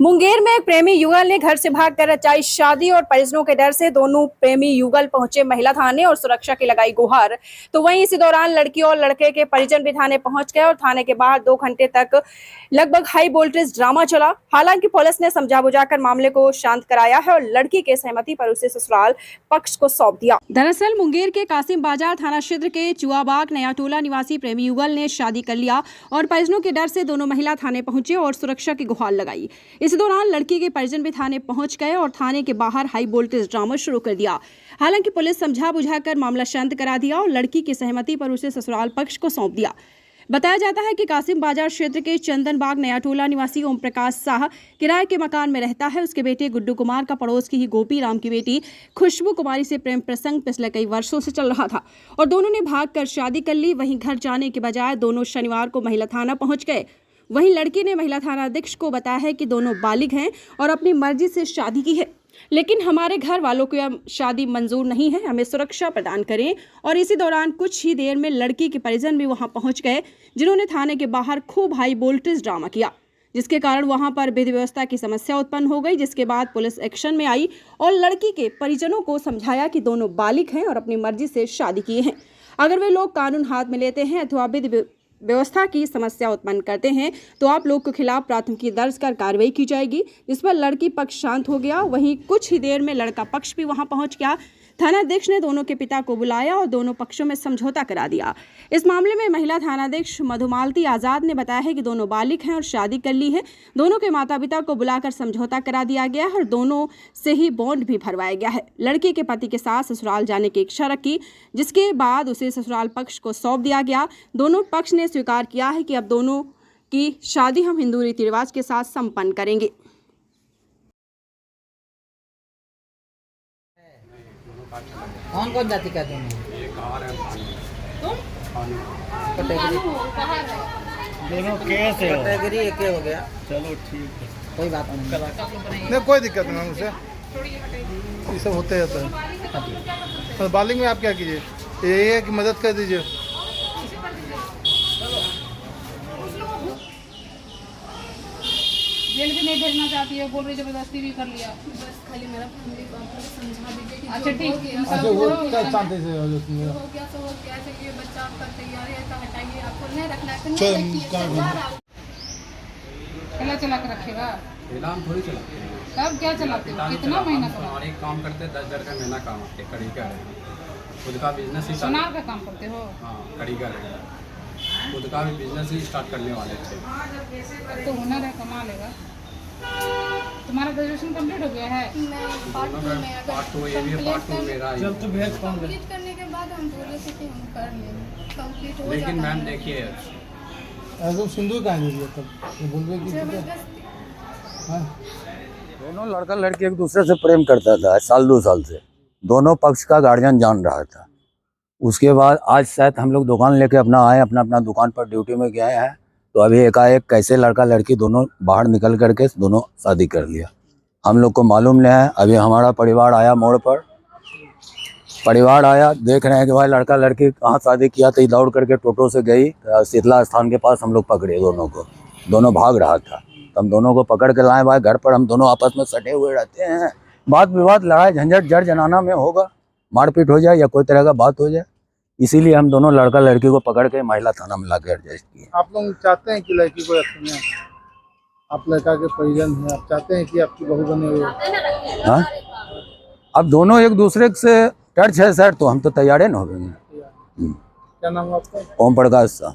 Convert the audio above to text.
मुंगेर में एक प्रेमी युगल ने घर से भागकर रचाई शादी और परिजनों के डर से दोनों प्रेमी युगल पहुंचे महिला थाने और सुरक्षा की लगाई गुहार। तो वहीं इसी दौरान लड़की और लड़के के परिजन भी थाने पहुंच गए और थाने के बाहर 2 घंटे तक लगभग हाई वोल्टेज ड्रामा चला। हालांकि पुलिस ने समझा बुझाकर मामले को शांत कराया है और लड़की के सहमति पर उसे ससुराल पक्ष को सौंप दिया। दरअसल मुंगेर के कासिम बाजार थाना क्षेत्र के चुआबाग नया टोला निवासी प्रेमी युगल ने शादी कर लिया और परिजनों के डर से दोनों महिला थाने पहुंचे और सुरक्षा की गुहार लगाई। इस दौरान लड़की के परिजन भी थाने पहुंच गए और थाने के बाहर हाई वोल्टेज ड्रामा शुरू कर दिया। हालांकि पुलिस समझा बुझाकर मामला शांत करा दिया और लड़की की सहमति पर उसे ससुराल पक्ष को सौंप दिया। बताया जाता है कि कासिम बाजार क्षेत्र के चंदनबाग नया टोला निवासी ओम प्रकाश शाह किराए के मकान में रहता है। उसके बेटे गुड्डू कुमार का पड़ोस की ही गोपी राम की बेटी खुशबू कुमारी से प्रेम प्रसंग पिछले कई वर्षों से चल रहा था और दोनों ने भागकर शादी कर ली। वहीं घर जाने के बजाय दोनों शनिवार को महिला थाना पहुंच गए। वहीं लड़की ने महिला थानाध्यक्ष को बताया है कि दोनों बालिग हैं और अपनी मर्जी से शादी की है, लेकिन हमारे घर वालों को यह शादी मंजूर नहीं है, हमें सुरक्षा प्रदान करें। और इसी दौरान कुछ ही देर में लड़की के परिजन भी वहां पहुंच गए, जिन्होंने थाने के बाहर खूब हाई वोल्टेज ड्रामा किया, जिसके कारण वहां पर विधि व्यवस्था की समस्या उत्पन्न हो गई। जिसके बाद पुलिस एक्शन में आई और लड़की के परिजनों को समझाया कि दोनों बालिग हैं और अपनी मर्जी से शादी किए हैं। अगर वे लोग कानून हाथ में लेते हैं अथवा विधि व्यवस्था की समस्या उत्पन्न करते हैं तो आप लोग के खिलाफ प्राथमिकी दर्ज कर कार्रवाई की जाएगी। जिस पर लड़की पक्ष शांत हो गया। वहीं कुछ ही देर में लड़का पक्ष भी वहां पहुंच गया। थानाध्यक्ष ने दोनों के पिता को बुलाया और दोनों पक्षों में समझौता करा दिया। इस मामले में महिला थानाध्यक्ष मधुमालती आजाद ने बताया है कि दोनों बालिग हैं और शादी कर ली है। दोनों के माता पिता को बुलाकर समझौता करा दिया गया है और दोनों से ही बॉन्ड भी भरवाया गया है। लड़की के पति के साथ ससुराल जाने की इच्छा रखी, जिसके बाद उसे ससुराल पक्ष को सौंप दिया गया। दोनों पक्ष ने स्वीकार किया है कि अब दोनों की शादी हम हिंदू रीति रिवाज के साथ संपन्न करेंगे। कौन कौन जाति का दोनों? दोनों केस है, कैटेगरी एक हो गया। चलो ठीक है, कोई बात नहीं, कोई दिक्कत नहीं मुझसे, ये सब होते रहता है। तो बालिंग में आप क्या कीजिए, ये है कि मदद कर दीजिए। जेल भी नहीं भेजना चाहती है, बोल रही जबरदस्ती भी कर लिया। बस खाली मेरा फैमिली को आप समझा दीजिए कि अच्छा ठीक है, अच्छा वो क्या शांति से हो जाती है। हो गया तो हो गया, चलिए बच्चा आपका तैयार है तो हटाइए, आपको नहीं रखना है चला चला कर रखेगा। हम थोड़ी चलाते हैं, तब क्या चलाते हो? कितना महीना का? हमारे काम करते 10,000 का महीना काम आते, कड़ी का है, खुद का बिजनेस ही सोनार का काम करते हो? हाँ, कड़ी का है, खुद का भी बिजनेस ही स्टार्ट करने वाले थे। अब तो हुनर है, कमा लेगा। तुम्हारा ग्रेजुएशन कंप्लीट हो गया है? मैं पार्ट 2 में अगर पार्ट 2 ये भी पार्ट 2 मेरा ही। जब तो भेज कौन कंप्लीट करने के बाद हम बोले थे कि हम कर लेंगे, कंप्लीट हो लेकिन जाता मैम है। देखिए, ऐसा सिंदूर कहाँ दे दिया तब, ये बोलबे कि जबरदस्ती दोनों लड़का लड़की एक दूसरे से प्रेम करता था साल 2 साल से, दोनों पक्ष का गार्जियन जान रहा था। उसके बाद आज शायद हम लोग दुकान लेके अपना आए, अपना अपना दुकान पर ड्यूटी में गए हैं, तो अभी एकाएक कैसे लड़का लड़की दोनों बाहर निकल करके दोनों शादी कर लिया। हम लोग को मालूम नहीं है। अभी हमारा परिवार आया मोड़ पर, परिवार आया, देख रहे हैं कि भाई लड़का लड़की कहाँ शादी किया, तो दौड़ करके टोटो से गई शीतला स्थान के पास, हम लोग पकड़े दोनों को, दोनों भाग रहा था, तो हम दोनों को पकड़ के लाए भाई घर पर। हम दोनों आपस में सटे हुए रहते हैं, बात विवाद लड़ाई झंझट जड़ जनाना में होगा, मारपीट हो जाए या कोई तरह का बात हो जाए, इसीलिए हम दोनों लड़का लड़की को पकड़ के महिला थाना में ला के एडजस्ट किए। आप लोग चाहते हैं कि लड़की को रखें, आप लड़का के परिजन हैं, आप चाहते हैं कि आपकी बहू बने हुए? हाँ, अब दोनों एक दूसरे से टच है सर, तो हम तो तैयार है ना हो गए। क्या नाम है आपका? ओम प्रकाश शाह।